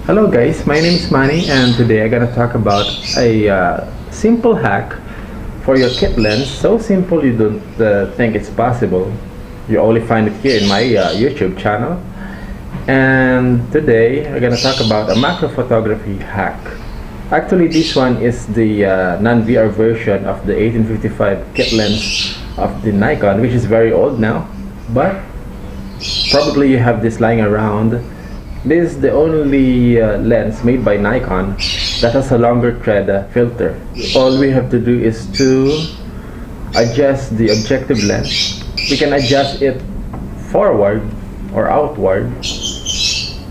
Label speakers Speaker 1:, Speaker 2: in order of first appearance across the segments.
Speaker 1: Hello guys, my name is Manny and today I'm gonna talk about a simple hack for your kit lens. So simple you don't think it's possible. You only find it here in my YouTube channel. And today I'm gonna talk about a macro photography hack. Actually this one is the non-VR version of the 1855 kit lens of the Nikon, which is very old now, but probably you have this lying around. This is the only lens made by Nikon that has a longer thread filter. All we have to do is to adjust the objective lens. We can adjust it forward or outward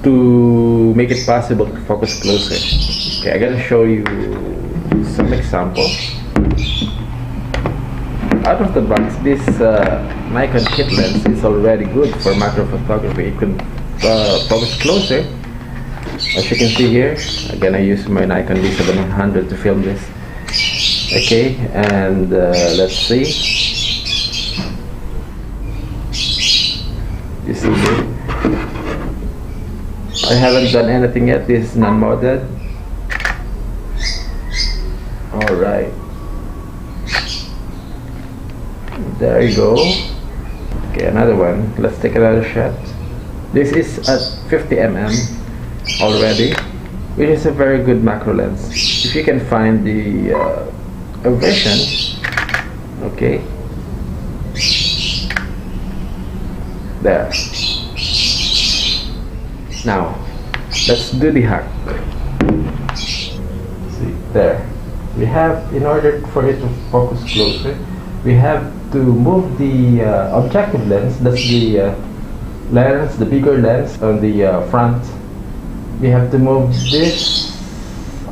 Speaker 1: to make it possible to focus closer. Okay, I'm gonna show you some examples. Out of the box, this Nikon kit lens is already good for macro photography. It can focus closer. As you can see here, I'm gonna use my Nikon D700 to film this. Okay, and let's see. You see here, I haven't done anything yet. This is non-modded. Alright, there you go. Okay, another one. Let's take another shot. This is at 50 mm already, which is a very good macro lens. If you can find the version, okay, there. Now, let's do the hack. See, there. We have, in order for it to focus closer, we have to move the objective lens. That's the lens, the bigger lens on the front. We have to move this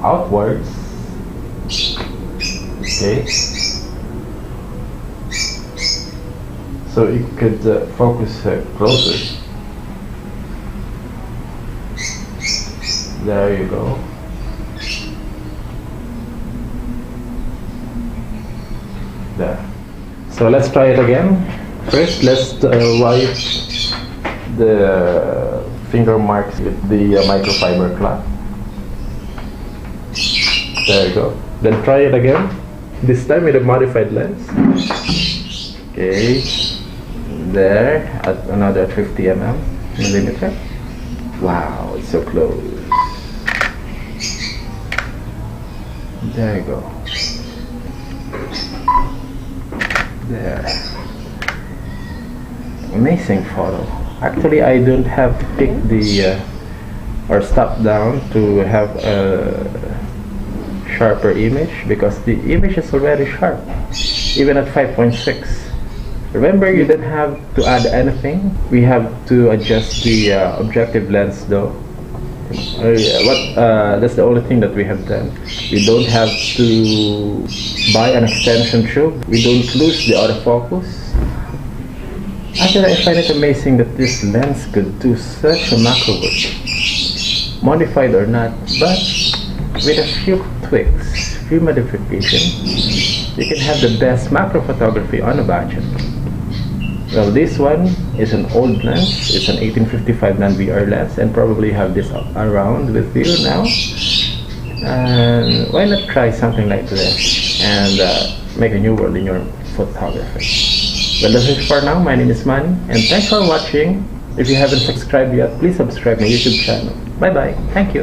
Speaker 1: outwards. Okay, so it could focus closer. There you go. There. So let's try it again. First, let's wipe the finger marks with the microfiber cloth. There you go. Then try it again. This time with a modified lens. Okay. There at another 50 millimeter. Wow, it's so close. There you go. There. Amazing photo. Actually, I don't have to pick the or stop down to have a sharper image because the image is already sharp, even at 5.6. Remember, you don't have to add anything. We have to adjust the objective lens though. That's the only thing that we have done. We don't have to buy an extension tube. We don't lose the autofocus. Actually, I find it amazing that this lens could do such a macro work, modified or not, but with a few tweaks, few modification, you can have the best macro photography on a budget. Well, this one is an old lens. It's an 1855 non-VR lens, and probably have this around with you now. And why not try something like this and make a new world in your photography? Well, that's it for now. My name is Manny, and thanks for watching. If you haven't subscribed yet, please subscribe my YouTube channel. Bye bye. Thank you.